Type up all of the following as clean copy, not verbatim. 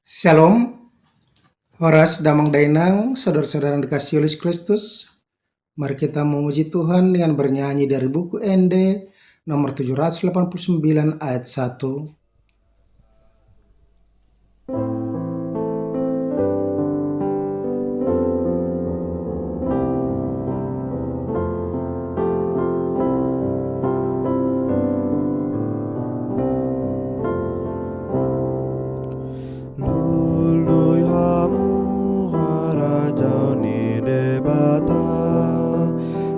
Shalom, Horas Damang Dainang, saudara-saudara yang dikasihi oleh Kristus. Mari kita memuji Tuhan dengan bernyanyi dari buku ND nomor 789 ayat 1. Lului hamu harajau ni debata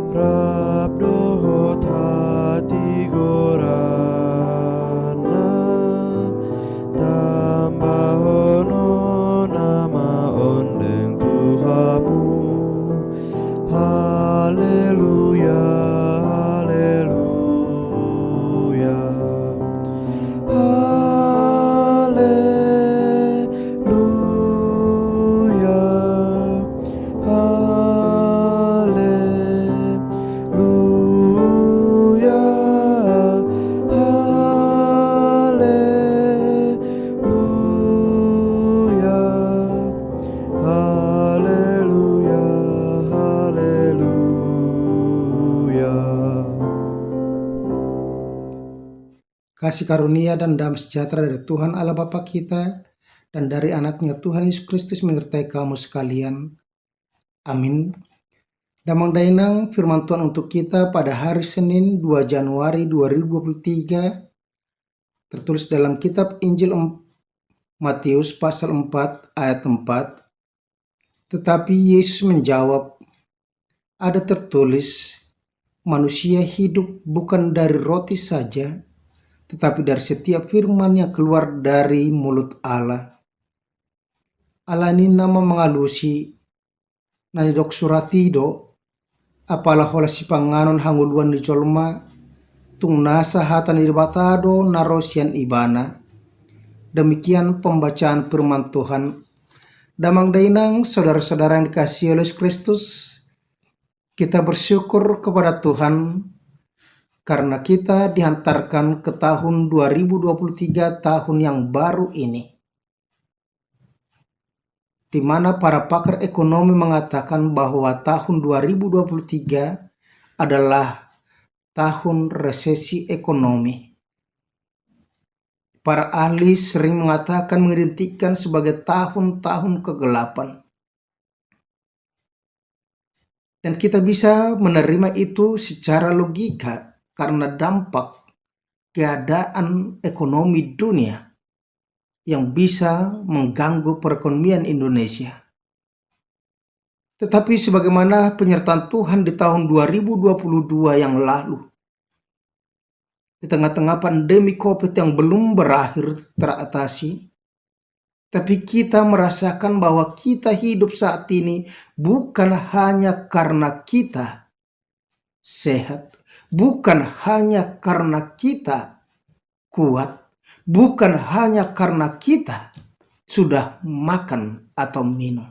Rabdo hati gorana Tambah hono nama ondeng Tuhamu Haleluya, haleluya Haleluya, haleluya, haleluya, haleluya, haleluya. Kasih karunia dan damai sejahtera dari Tuhan Allah Bapa kita dan dari anaknya Tuhan Yesus Kristus menyertai kamu sekalian. Amin. Damang Dainang firman Tuhan untuk kita pada hari Senin 2 Januari 2023 tertulis dalam kitab Injil Matius pasal 4 ayat 4. Tetapi Yesus menjawab, ada tertulis, manusia hidup bukan dari roti saja, tetapi dari setiap firman yang keluar dari mulut Allah. Allah ini nama mengalusi, nani dok suratido, apalah hola si panganon hanguluan di jolma, tung nasa hatan irbatado narosian ibana. Demikian pembacaan firman Tuhan. Damang Dainang, saudara-saudara yang dikasihi oleh Kristus, kita bersyukur kepada Tuhan karena kita dihantarkan ke tahun 2023, tahun yang baru ini, di mana para pakar ekonomi mengatakan bahwa tahun 2023 adalah tahun resesi ekonomi. Para ahli sering mengatakan mengidentikan sebagai tahun-tahun kegelapan. Dan kita bisa menerima itu secara logika karena dampak keadaan ekonomi dunia yang bisa mengganggu perekonomian Indonesia. Tetapi sebagaimana penyertaan Tuhan di tahun 2022 yang lalu, di tengah-tengah pandemi COVID yang belum berakhir teratasi, tapi kita merasakan bahwa kita hidup saat ini bukan hanya karena kita sehat, bukan hanya karena kita kuat, bukan hanya karena kita sudah makan atau minum,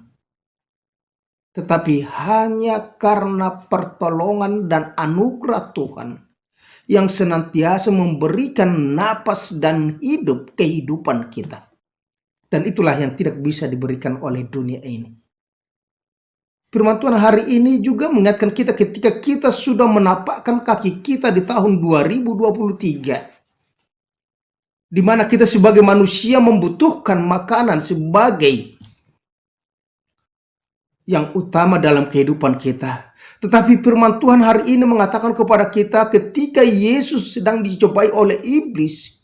tetapi hanya karena pertolongan dan anugerah Tuhan yang senantiasa memberikan napas dan hidup kehidupan kita. Dan itulah yang tidak bisa diberikan oleh dunia ini. Firman Tuhan hari ini juga mengingatkan kita ketika kita sudah menapakkan kaki kita di tahun 2023. Di mana kita sebagai manusia membutuhkan makanan sebagai yang utama dalam kehidupan kita. Tetapi firman Tuhan hari ini mengatakan kepada kita ketika Yesus sedang dicobai oleh iblis,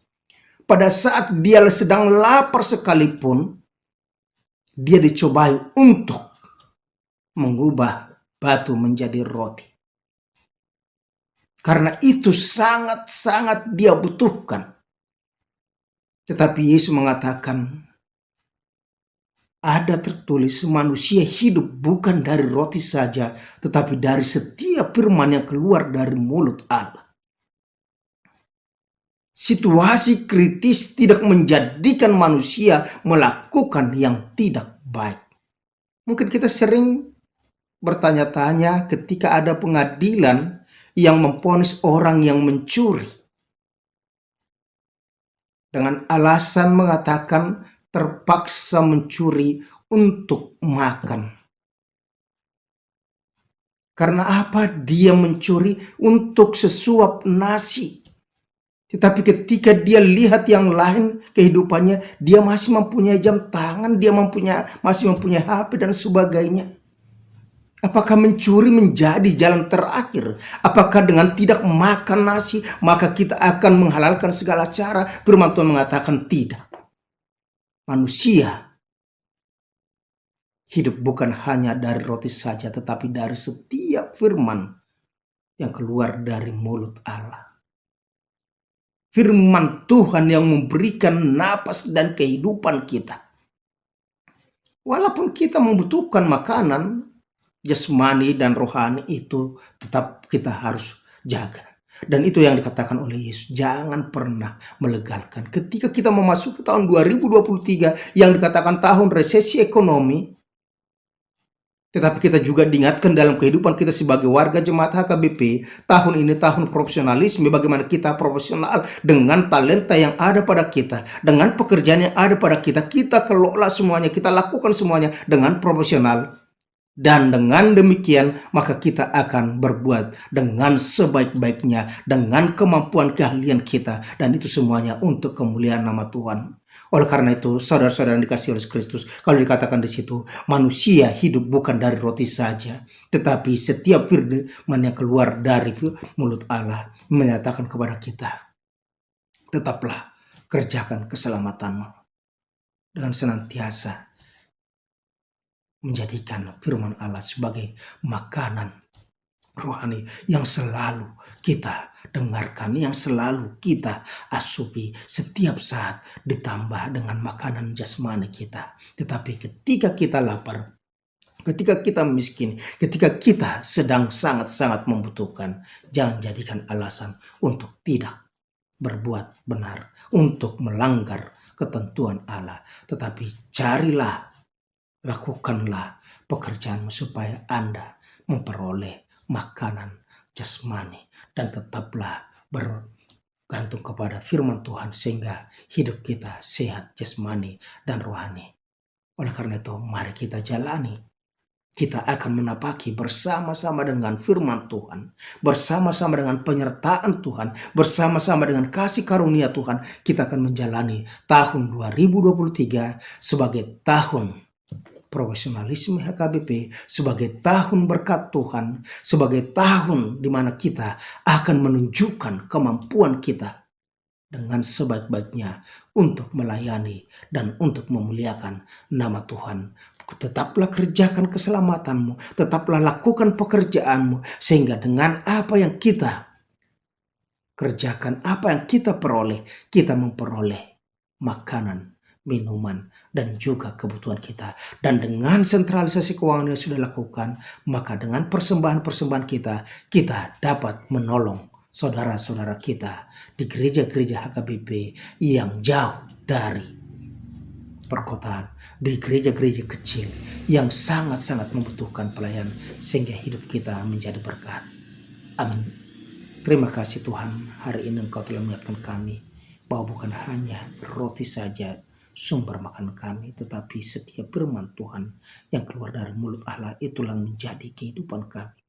pada saat dia sedang lapar sekalipun, dia dicobai untuk mengubah batu menjadi roti. Karena itu sangat-sangat dia butuhkan. Tetapi Yesus mengatakan, ada tertulis manusia hidup bukan dari roti saja, tetapi dari setiap firman yang keluar dari mulut Allah. Situasi kritis tidak menjadikan manusia melakukan yang tidak baik. Mungkin kita sering bertanya-tanya ketika ada pengadilan yang memvonis orang yang mencuri dengan alasan mengatakan terpaksa mencuri untuk makan. Karena apa? Dia mencuri untuk sesuap nasi. Tetapi ketika dia lihat yang lain kehidupannya, dia masih mempunyai jam tangan, dia masih mempunyai HP dan sebagainya. Apakah mencuri menjadi jalan terakhir? Apakah dengan tidak makan nasi, maka kita akan menghalalkan segala cara? Firman Tuhan mengatakan tidak. Manusia hidup bukan hanya dari roti saja, tetapi dari setiap firman yang keluar dari mulut Allah. Firman Tuhan yang memberikan napas dan kehidupan kita. Walaupun kita membutuhkan makanan, jasmani dan rohani itu tetap kita harus jaga. Dan itu yang dikatakan oleh Yesus, jangan pernah melegalkan. Ketika kita memasuki tahun 2023 yang dikatakan tahun resesi ekonomi, tetapi kita juga diingatkan dalam kehidupan kita sebagai warga jemaat HKBP, tahun ini tahun profesionalisme, bagaimana kita profesional dengan talenta yang ada pada kita, dengan pekerjaan yang ada pada kita, kita kelola semuanya, kita lakukan semuanya dengan profesional. Dan dengan demikian, maka kita akan berbuat dengan sebaik-baiknya, dengan kemampuan keahlian kita, dan itu semuanya untuk kemuliaan nama Tuhan. Oleh karena itu, saudara-saudara yang dikasihi oleh Kristus, kalau dikatakan di situ, manusia hidup bukan dari roti saja, tetapi setiap firman yang keluar dari mulut Allah menyatakan kepada kita, tetaplah kerjakan keselamatanmu dengan senantiasa menjadikan firman Allah sebagai makanan rohani yang selalu kita dengarkan, yang selalu kita asupi setiap saat, ditambah dengan makanan jasmani kita. Tetapi ketika kita lapar, ketika kita miskin, ketika kita sedang sangat-sangat membutuhkan, jangan jadikan alasan untuk tidak berbuat benar, untuk melanggar ketentuan Allah. Tetapi carilah, lakukanlah pekerjaanmu supaya Anda memperoleh makanan jasmani dan tetaplah bergantung kepada firman Tuhan sehingga hidup kita sehat jasmani dan rohani. Oleh karena itu, mari kita jalani. Kita akan menapaki bersama-sama dengan firman Tuhan, bersama-sama dengan penyertaan Tuhan, bersama-sama dengan kasih karunia Tuhan, kita akan menjalani tahun 2023 sebagai tahun profesionalisme HKBP, sebagai tahun berkat Tuhan, sebagai tahun di mana kita akan menunjukkan kemampuan kita dengan sebaik-baiknya untuk melayani dan untuk memuliakan nama Tuhan. Tetaplah kerjakan keselamatanmu, tetaplah lakukan pekerjaanmu, sehingga dengan apa yang kita kerjakan, apa yang kita peroleh, kita memperoleh makanan, minuman, dan juga kebutuhan kita. Dan dengan sentralisasi keuangan yang sudah lakukan, maka dengan persembahan-persembahan kita dapat menolong saudara-saudara kita di gereja-gereja HKBP yang jauh dari perkotaan, di gereja-gereja kecil yang sangat-sangat membutuhkan pelayan, sehingga hidup kita menjadi berkat. Amin. Terima kasih Tuhan, hari ini Engkau telah mengingatkan kami bahwa bukan hanya roti saja sumber makan kami, tetapi setiap firman Tuhan yang keluar dari mulut Allah itulah menjadi kehidupan kami.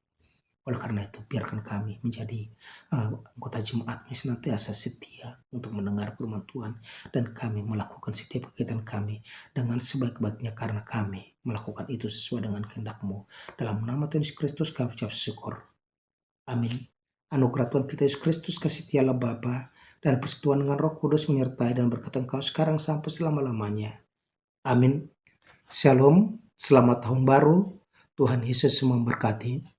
Oleh karena itu, biarkan kami menjadi anggota jemaat-Nya senantiasa setia untuk mendengar firman Tuhan, dan kami melakukan setiap kegiatan kami dengan sebaik-baiknya karena kami melakukan itu sesuai dengan kehendak-Mu. Dalam nama Tuhan Yesus Kristus kami ucap syukur. Amin. Anugerah Tuhan kita Yesus Kristus, kasih Allah Bapa, dan persekutuan dengan Roh Kudus menyertai dan berkat Engkau sekarang sampai selama-lamanya. Amin. Shalom, selamat tahun baru. Tuhan Yesus memberkati.